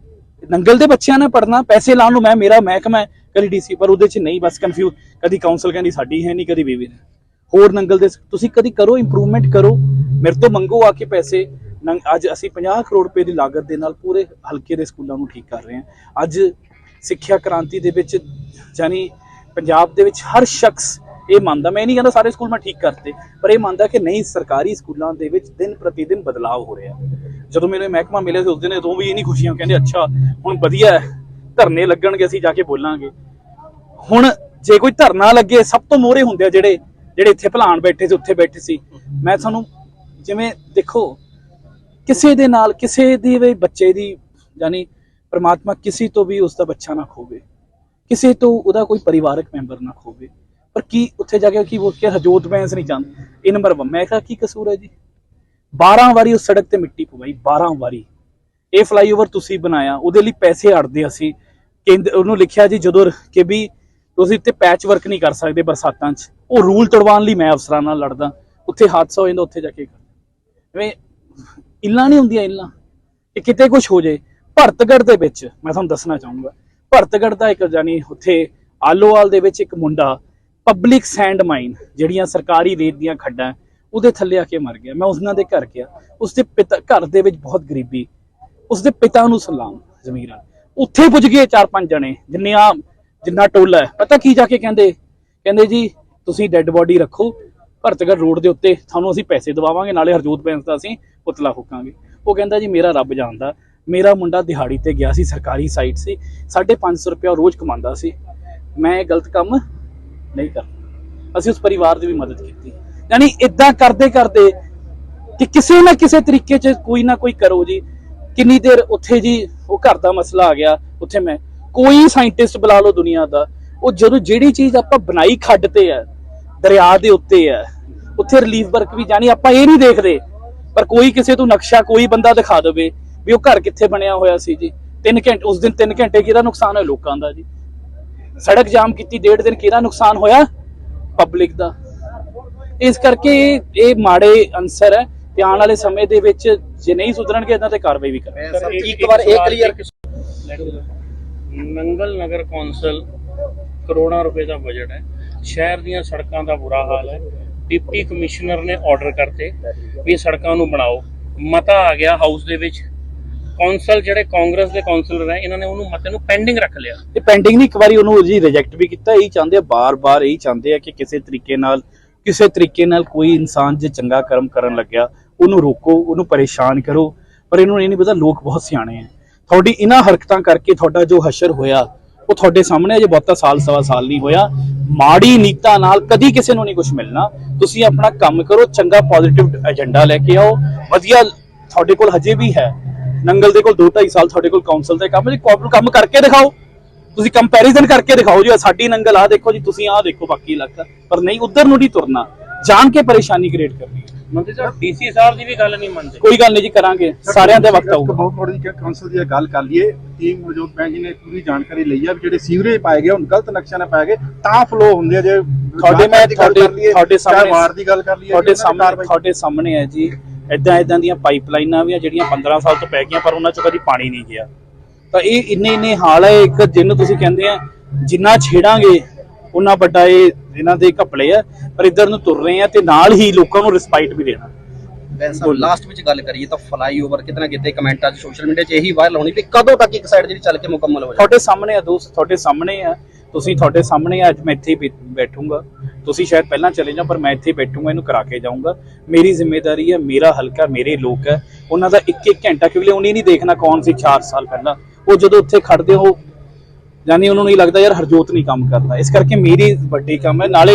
ਨੰਗਲ ਦੇ ਬੱਚਿਆਂ ਨੇ ਪੜ੍ਹਨਾ, ਪੈਸੇ ਲਾਉਣ ਨੂੰ ਮੇਰਾ ਮਹਿਕਮਾ ਹੈ, ਕਦੀ DC, ਪਰ ਉਹਦੇ 'ਚ ਨਹੀਂ, ਬਸ ਕਨਫਿਊਜ਼। ਕਦੀ ਕਾਉਂਸਲ ਕਹਿੰਦੀ ਸਾਡੀ ਹੈ ਨਹੀਂ, ਕਦੀ BB ਨੇ। ਹੋਰ ਨੰਗਲ ਦੇ ਤੁਸੀਂ ਕਦੀ ਕਰੋ, ਇੰਪਰੂਵਮੈਂਟ ਕਰੋ, ਮੇਰੇ ਤੋਂ ਮੰਗੋ ਆ ਕੇ ਪੈਸੇ। ਅੱਜ ਅਸੀਂ 50 ਕਰੋੜ ਰੁਪਏ ਦੀ ਲਾਗਤ ਦੇ ਨਾਲ ਪੂਰੇ ਹਲਕੇ ਦੇ ਸਕੂਲਾਂ ਨੂੰ ਠੀਕ ਕਰ ਰਹੇ ਹਾਂ। ਅੱਜ ਸਿੱਖਿਆ ਕ੍ਰਾਂਤੀ ਦੇ ਵਿੱਚ ਯਾਨੀ ਪੰਜਾਬ ਦੇ ਵਿੱਚ ਹਰ ਸ਼ਖਸ ਇਹ ਮੰਨਦਾ, ਮੈਂ ਨਹੀਂ ਕਹਿੰਦਾ ਸਾਰੇ ਸਕੂਲ ਮੈਂ ਠੀਕ ਕਰਤੇ, ਪਰ ਇਹ ਮੰਨਦਾ ਕਿ ਨਹੀਂ, ਸਰਕਾਰੀ ਸਕੂਲਾਂ ਦੇ ਵਿੱਚ ਦਿਨ ਪ੍ਰਤੀ ਦਿਨ ਬਦਲਾਅ ਹੋ ਰਿਹਾ। ਜਦੋਂ ਮੈਨੂੰ ਮਹਿਕਮਾ ਮਿਲਿਆ ਸੀ ਉਸ ਦਿਨ ਤੋਂ ਵੀ ਇਹ ਨਹੀਂ ਖੁਸ਼ੀਆਂ, ਕਹਿੰਦੇ ਅੱਛਾ ਹੁਣ ਵਧੀਆ ਹੈ, ਧਰਨੇ ਲੱਗਣਗੇ, ਅਸੀਂ ਜਾ ਕੇ ਬੋਲਾਂਗੇ। ਹੁਣ ਜੇ ਕੋਈ ਧਰਨਾ ਲੱਗੇ, ਸਭ ਤੋਂ ਮੋਹਰੇ ਹੁੰਦੇ ਆ ਜਿਹੜੇ ਇੱਥੇ ਭਲਾਣ ਬੈਠੇ ਸੀ, ਉੱਥੇ ਬੈਠੇ ਸੀ। ਮੈਂ ਤੁਹਾਨੂੰ ਜਿਵੇਂ ਦੇਖੋ, ਕਿਸੇ ਦੇ ਨਾਲ ਕਿਸੇ ਦੀ ਵੀ ਬੱਚੇ ਦੀ, ਯਾਨੀ ਪ੍ਰਮਾਤਮਾ ਕਿਸੇ ਤੋਂ ਵੀ ਉਸ ਦਾ ਬੱਚਾ ਨਾ ਖੋਵੇ, ਕਿਸੇ ਤੋਂ ਉਹਦਾ ਕੋਈ ਪਰਿਵਾਰਕ ਮੈਂਬਰ ਨਾ ਖੋਵੇ, ਪਰ ਕੀ ਉੱਥੇ ਜਾ ਕੇ ਕੀ ਬੋਲ ਕੇ ਹਰਜੋਤ ਬੈਂਸ ਨਹੀਂ ਚਾਹੁੰਦੇ। ਇਹ ਨੰਬਰ 1। ਮੈਂ ਕਿਹਾ ਕੀ ਕਸੂਰ ਹੈ ਜੀ? 12 ਵਾਰੀ ਉਸ ਸੜਕ ਤੇ ਮਿੱਟੀ ਪਵਾਈ, 12 ਵਾਰੀ। ਇਹ ਫਲਾਈਓਵਰ ਤੁਸੀਂ ਬਣਾਇਆ, ਉਹਦੇ ਲਈ ਪੈਸੇ ਅੜਦੇ ਅਸੀਂ, ਉਹਨੂੰ ਲਿਖਿਆ ਜੀ ਜਦੋਂ ਕਿ ਵੀ ਤੁਸੀਂ ਉੱਤੇ ਪੈਚ ਵਰਕ ਨਹੀਂ ਕਰ ਸਕਦੇ ਬਰਸਾਤਾਂ 'ਚ। ਉਹ ਰੂਲ ਤੜਵਾਉਣ ਲਈ ਮੈਂ ਅਫਸਰਾਂ ਨਾਲ ਲੜਦਾ, ਉੱਥੇ ਹਾਦਸਾ ਹੋ ਜਾਂਦਾ, ਉੱਥੇ ਜਾ ਕੇ ਐਵੇਂ ਇੱਲਾਂ ਨਹੀਂ ਹੁੰਦੀਆਂ, ਇੱਲਾਂ ਕਿ ਕਿਤੇ ਕੁਝ ਹੋ ਜਾਏ। ਭਰਤਗੜ੍ਹ ਦੇ ਵਿੱਚ ਮੈਂ ਤੁਹਾਨੂੰ ਦੱਸਣਾ ਚਾਹੂੰਗਾ, ਭਰਤਗੜ੍ਹ ਦਾ ਇੱਕ ਜਾਨੀ ਉੱਥੇ ਆਲੋਵਾਲ ਦੇ ਵਿੱਚ ਇੱਕ ਮੁੰਡਾ ਪਬਲਿਕ ਸੈਂਡ ਮਾਈਨ, ਜਿਹੜੀਆਂ ਸਰਕਾਰੀ ਰੇਤ ਦੀਆਂ ਖੱਡਾਂ, ਉਹਦੇ ਥੱਲੇ ਆ ਕੇ ਮਰ ਗਿਆ। ਮੈਂ ਉਹਨਾਂ ਦੇ ਘਰ ਗਿਆ, ਉਸਦੇ ਪਿਤਾ, ਘਰ ਦੇ ਵਿੱਚ ਬਹੁਤ ਗਰੀਬੀ, ਉਸਦੇ ਪਿਤਾ ਨੂੰ ਸਲਾਮ ਜ਼ਮੀਰਾਂ। ਉੱਥੇ ਪੁੱਜ ਗਏ 4-5 ਜਣੇ, ਜਿੰਨਾ ਟੋਲਾ ਹੈ। ਪਤਾ ਕੀ ਜਾ ਕੇ ਕਹਿੰਦੇ ਜੀ ਤੁਸੀਂ ਡੈੱਡ ਬੋਡੀ ਰੱਖੋ ਭਰਤਗੜ੍ਹ ਰੋਡ ਦੇ ਉੱਤੇ, ਤੁਹਾਨੂੰ ਅਸੀਂ ਪੈਸੇ ਦਵਾਵਾਂਗੇ, ਨਾਲੇ ਹਰਜੋਤ ਬੈਂਸ ਦਾ ਅਸੀਂ ਪੁਤਲਾ ਫੂਕਾਂਗੇ। ਉਹ ਕਹਿੰਦਾ ਜੀ ਮੇਰਾ ਰੱਬ ਜਾਣਦਾ, ਮੇਰਾ ਮੁੰਡਾ ਦਿਹਾੜੀ ਤੇ ਗਿਆ ਸੀ, ਸਰਕਾਰੀ ਸਾਈਟ ਸੀ, 550 ਰੁਪਇਆ ਰੋਜ਼ ਕਮਾਉਂਦਾ ਸੀ, ਮੈਂ ਇਹ ਗਲਤ ਕੰਮ ਨਹੀਂ ਕਰਦਾ। ਅਸੀਂ ਉਸ ਪਰਿਵਾਰ ਦੀ ਵੀ ਮਦਦ ਕੀਤੀ। ਯਾਨੀ ਇਦਾਂ ਕਰਦੇ ਕਰਦੇ ਕਿ ਕਿਸੇ ਨਾ ਕਿਸੇ ਤਰੀਕੇ 'ਚ ਕੋਈ ਨਾ ਕੋਈ ਕਰੋ ਜੀ। ਕਿੰਨੀ ਦੇਰ ਉੱਥੇ ਜੀ ਉਹ ਘਰ ਦਾ ਮਸਲਾ ਆ ਗਿਆ, ਉੱਥੇ ਮੈਂ ਕੋਈ ਸਾਇੰਟਿਸਟ ਬੁਲਾ ਲਓ ਦੁਨੀਆ ਦਾ, ਉਹ ਜਦੋਂ ਜਿਹੜੀ ਚੀਜ਼ ਆਪਾਂ ਬਣਾਈ ਖੱਡ ਤੇ ਹੈ, ਦਰਿਆ ਦੇ ਉੱਤੇ ਹੈ, ਉੱਥੇ ਰਿਲੀਫ ਵਰਕ ਵੀ ਜਾਣੀ ਆਪਾਂ ਇਹ ਨਹੀਂ ਦੇਖਦੇ, ਪਰ ਕੋਈ ਕਿਸੇ ਤੋਂ ਨਕਸ਼ਾ ਕੋਈ ਬੰਦਾ ਦਿਖਾ ਦੇਵੇ ਵੀ ਉਹ ਘਰ ਕਿੱਥੇ ਬਣਿਆ ਹੋਇਆ ਸੀ ਜੀ। 3 ਘੰਟੇ ਉਸ ਦਿਨ 3 ਘੰਟੇ ਕਿਹਦਾ ਨੁਕਸਾਨ ਹੋਇਆ? ਲੋਕਾਂ ਦਾ ਜੀ। ਸੜਕ ਜਾਮ ਕੀਤੀ 1.5 ਦਿਨ, ਕਿਹਦਾ ਨੁਕਸਾਨ ਹੋਇਆ? ਪਬਲਿਕ ਦਾ। ਇਸ ਕਰਕੇ ਇਹ ਮਾੜੇ ਅਨਸਰ ਹੈ ਤੇ ਆਉਣ ਵਾਲੇ ਸਮੇਂ ਦੇ ਵਿੱਚ ਜੇ ਨਹੀਂ ਸੁਧਰਨਗੇ ਇਹਨਾਂ ਤੇ ਕਾਰਵਾਈ ਵੀ ਕਰਾਂਗੇ। ਇੱਕ ਵਾਰ ਇਹ ਕਲੀਅਰ, ਨੰਗਲ ਨਗਰ ਕੌਂਸਲ ਕਰੋੜਾਂ ਰੁਪਏ ਦਾ ਬਜਟ ਹੈ, ਸ਼ਹਿਰ ਦੀਆਂ ਸੜਕਾਂ ਦਾ ਬੁਰਾ ਹਾਲ ਹੈ। ਡਿਪਟੀ ਕਮਿਸ਼ਨਰ ਨੇ ਆਰਡਰ ਕਰਤੇ ਵੀ ਸੜਕਾਂ ਨੂੰ ਬਣਾਓ, ਮਤਾ ਆ ਗਿਆ ਹਾਊਸ ਦੇ ਵਿੱਚ। ਕੌਂਸਲ ਜਿਹੜੇ ਕਾਂਗਰਸ ਦੇ ਕਾਉਂਸਲਰ ਹੈ, ਇਹਨਾਂ ਨੇ ਉਹਨੂੰ ਮਤੇ ਨੂੰ ਪੈਂਡਿੰਗ ਰੱਖ ਲਿਆ। ਇਹ ਪੈਂਡਿੰਗ ਨਹੀਂ, ਇੱਕ ਵਾਰੀ ਉਹਨੂੰ ਜੀ ਰਿਜੈਕਟ ਵੀ ਕੀਤਾ। ਇਹੀ ਚਾਹੁੰਦੇ ਆ, ਬਾਰ-ਬਾਰ ਇਹੀ ਚਾਹੁੰਦੇ ਆ ਕਿ ਕਿਸੇ ਤਰੀਕੇ ਨਾਲ ਕੋਈ ਇਨਸਾਨ ਜੇ ਚੰਗਾ ਕਰਮ ਕਰਨ ਲੱਗਿਆ ਉਹਨੂੰ ਰੋਕੋ, ਉਹਨੂੰ ਪਰੇਸ਼ਾਨ ਕਰੋ। ਪਰ ਇਹਨੂੰ ਇਹ ਨਹੀਂ ਪਤਾ ਲੋਕ ਬਹੁਤ ਸਿਆਣੇ ਆ। ਤੁਹਾਡੀ ਇਹਨਾਂ ਹਰਕਤਾਂ ਕਰਕੇ ਤੁਹਾਡਾ ਜੋ ਹਸ਼ਰ ਹੋਇਆ ਉਹ ਤੁਹਾਡੇ ਸਾਹਮਣੇ ਅਜੇ ਬਹੁਤਾ ਸਾਲ ਸਵਾ ਸਾਲ ਨਹੀਂ ਹੋਇਆ। ਮਾੜੀ ਨੀਤਾਂ ਨਾਲ ਕਦੀ ਕਿਸੇ ਨੂੰ ਨਹੀਂ ਕੁਝ ਮਿਲਣਾ। ਤੁਸੀਂ ਆਪਣਾ ਕੰਮ ਕਰੋ, ਚੰਗਾ ਪੋਜ਼ਿਟਿਵ ਏਜੰਡਾ ਲੈ ਕੇ ਆਓ। ਵਧੀਆ ਤੁਹਾਡੇ ਕੋਲ ਹਜੇ ਵੀ ਹੈ, ਨੰਗਲ ਦੇ ਕੋਲ 2-2.5 ਸਾਲ ਤੁਹਾਡੇ ਕੋਲ ਕਾਉਂਸਲ ਦੇ ਕੰਮ ਕਰਕੇ ਦਿਖਾਓ। ਤੁਸੀਂ ਕੰਪੈਰੀਜ਼ਨ ਕਰਕੇ ਦਿਖਾਓ ਜੀ, ਸਾਡੀ ਨੰਗਲ ਆ ਦੇਖੋ ਜੀ, ਤੁਸੀਂ ਆਹ ਦੇਖੋ ਬਾਕੀ ਇਲਾਕਾ, ਪਰ ਨਹੀਂ, ਉਧਰ ਨੂੰ ਨਹੀਂ ਤੁਰਨਾ, ਜਾਣ ਕੇ ਪਰੇਸ਼ਾਨੀ ਕ੍ਰੀਏਟ ਕਰਨੀ। ਮੰਤਰੀ ਸਾਹਿਬ ਡੀਸੀ ਸਾਹਿਬ ਦੀ ਵੀ ਗੱਲ ਨਹੀਂ ਮੰਨਦੇ। ਕੋਈ ਗੱਲ ਨਹੀਂ ਜੀ, ਕਰਾਂਗੇ, ਸਾਰਿਆਂ ਦੇ ਵਕਤ ਆਊਗਾ। ਬਹੁਤ ਥੋੜੀ ਜਿਹੀ ਕਾਉਂਸਲ ਦੀ ਗੱਲ ਕਰ ਲਈਏ। ਟੀਮ ਮੌਜੂਦ ਬੈਂਕ ਜੀ ਨੇ ਪੂਰੀ ਜਾਣਕਾਰੀ ਲਈ ਆ ਵੀ ਜਿਹੜੇ ਸੀਵਰੇਜ ਪਾਏ ਗਏ ਹੁਣ ਗਲਤ ਨਕਸ਼ਾ ਨਾਲ ਪਾਏ ਗਏ ਤਾਂ ਫਲੋ ਹੁੰਦੇ ਆ। ਜੇ ਤੁਹਾਡੇ ਸਾਹਮਣੇ ਵਾਰ ਦੀ ਗੱਲ ਕਰ ਲਈਏ, ਤੁਹਾਡੇ ਸਾਹਮਣੇ ਹੈ ਜੀ, ਇਦਾਂ ਦੀਆਂ ਪਾਈਪਲਾਈਨਾਂ ਵੀ ਆ ਜਿਹੜੀਆਂ 15 ਸਾਲ ਤੋਂ ਪੈ ਗਈਆਂ ਪਰ ਉਹਨਾਂ ਚੋਂ ਕਦੀ ਪਾਣੀ ਨਹੀਂ ਗਿਆ। ਤਾਂ ਇਹ ਇੰਨੇ ਹਾਲ ਹੈ। ਇੱਕ ਜਿਹਨੂੰ ਤੁਸੀਂ ਕਹਿੰਦੇ ਆ ਜਿੰਨਾ ਛੇੜਾਂਗੇ ਉਹਨਾਂ ਵੱਡਾ ਇਹ ਇਹਨਾਂ ਦੇ ਘਪਲੇ ਆ, ਪਰ ਇੱਧਰ ਨੂੰ ਤੁਰ ਰਹੇ ਆ ਤੇ ਨਾਲ ਹੀ ਲੋਕਾਂ ਨੂੰ ਰਿਸਪਾਈਟ ਵੀ ਦੇਣਾ। ਲਾਸਟ ਵਿੱਚ ਗੱਲ ਕਰੀਏ ਤਾਂ ਫਲਾਈਓਵਰ ਕਿਤੇ ਨਾ ਕਿਤੇ ਕਮੈਂਟਾਂ 'ਚ ਸੋਸ਼ਲ ਮੀਡੀਆ 'ਚ ਇਹੀ ਵਾਇਰਲ ਹੋਣੀ ਵੀ ਕਦੋਂ ਤੱਕ ਇੱਕ ਸਾਈਡ ਜਿਹੜੀ ਚੱਲ ਕੇ ਮੁਕੰਮਲ ਹੋ ਜਾਏ। ਤੁਹਾਡੇ ਸਾਹਮਣੇ ਆ ਦੋਸਤ, ਤੁਹਾਡੇ ਸਾਹਮਣੇ ਆ, ਤੁਹਾਡੇ ਸਾਹਮਣੇ ਅੱਜ ਮੈਂ ਇੱਥੇ ਹੀ ਬੈਠੂੰਗਾ। ਤੁਸੀਂ ਸ਼ਾਇਦ ਪਹਿਲਾਂ ਚਲੇ ਜਾਓ ਪਰ ਮੈਂ ਇੱਥੇ ਬੈਠੂੰਗਾ, ਇਹਨੂੰ ਕਰਾ ਕੇ ਜਾਊਂਗਾ। ਮੇਰੀ ਜ਼ਿੰਮੇਵਾਰੀ ਹੈ, ਮੇਰਾ ਹਲਕਾ, ਮੇਰੇ ਲੋਕ ਹੈ, ਉਹਨਾਂ ਦਾ ਇੱਕ ਘੰਟਾ ਕਿਉਂਕਿ ਉਹਨੇ ਨਹੀਂ ਦੇਖਣਾ ਕੌਣ ਸੀ 4 ਸਾਲ ਪਹਿਲਾਂ। ਉਹ ਜਦੋਂ ਉੱਥੇ ਖੜਦੇ ਹੋ ਜਾਨੀ ਉਹਨਾਂ ਨੂੰ ਹੀ ਲੱਗਦਾ ਯਾਰ ਹਰਜੋਤ ਨਹੀਂ ਕੰਮ ਕਰਦਾ। ਇਸ ਕਰਕੇ ਮੇਰੀ ਵੱਡੀ ਕੰਮ ਹੈ। ਨਾਲੇ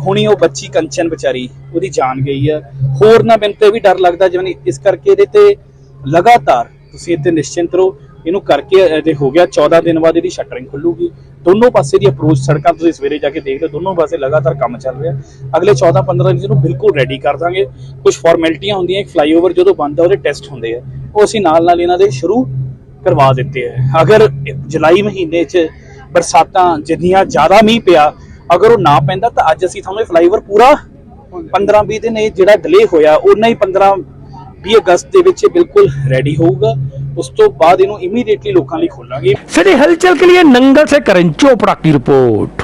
ਹੁਣੀ ਉਹ ਬੱਚੀ ਕੰਚਨ ਵਿਚਾਰੀ, ਉਹਦੀ ਜਾਨ ਗਈ ਹੈ। ਹੋਰ ਨਾ ਮੈਨੂੰ ਤੇ ਵੀ ਡਰ ਲੱਗਦਾ ਜਿਵੇਂ, ਇਸ ਕਰਕੇ ਇਹਦੇ ਤੇ ਲਗਾਤਾਰ ਤੁਸੀਂ ਇੱਥੇ ਨਿਸ਼ਚਿੰਤ ਰਹੋ। ਇਹਨੂੰ ਕਰਕੇ ਇਹਦੇ ਹੋ ਗਿਆ 14 ਦਿਨ ਬਾਅਦ ਇਹਦੀ ਸ਼ਟਰਿੰਗ ਖੁੱਲੂਗੀ। ਦੋਨੋਂ ਪਾਸੇ ਦੀ ਅਪਰੋਚ ਸੜਕਾਂ ਤੁਸੀਂ ਸਵੇਰੇ ਜਾ ਕੇ ਦੇਖ ਲਓ, ਦੋਨੋਂ ਪਾਸੇ ਲਗਾਤਾਰ ਕੰਮ ਚੱਲ ਰਿਹਾ। ਅਗਲੇ 14-15 ਦਿਨ ਨੂੰ ਬਿਲਕੁਲ ਰੈਡੀ ਕਰ ਦਾਂਗੇ। ਕੁਝ ਫਾਰਮੈਲਿਟੀਆਂ ਹੁੰਦੀਆਂ, ਇੱਕ ਫਲਾਈਓਵਰ ਜਦੋਂ ਬਣਦਾ ਉਹਦੇ ਟੈਸਟ ਹੁੰਦੇ ਆ, ਉਹ ਅਸੀਂ ਨਾਲ ਇਹਨਾਂ ਦੇ ਸ਼ੁਰੂ ਕਰਵਾ ਦਿੱਤੇ ਹੈ। ਅਗਰ ਜੁਲਾਈ ਮਹੀਨੇ 'ਚ ਬਰਸਾਤਾਂ ਜਿੰਨੀਆਂ ਜ਼ਿਆਦਾ ਮੀਂਹ ਪਿਆ, ਅਗਰ ਉਹ ਨਾ ਪੈਂਦਾ ਤਾਂ ਅੱਜ ਅਸੀਂ ਤੁਹਾਨੂੰ ਇਹ ਫਲਾਈਓਵਰ ਪੂਰਾ 15-20 ਦਿਨ ਇਹ ਜਿਹੜਾ ਡਿਲੇ ਹੋਇਆ ਉਹਨਾਂ ਹੀ 15-20 ਅਗਸਤ ਦੇ ਵਿੱਚ ਬਿਲਕੁਲ ਰੈਡੀ ਹੋਊਗਾ। ਉਸ ਤੋਂ ਬਾਅਦ ਇਹਨੂੰ ਇਮੀਡੀਏਟਲੀ ਲੋਕਾਂ ਲਈ ਖੋਲਾਂਗੇ। सिटी हलचल के लिए नंगल से करण चोपड़ा की रिपोर्ट।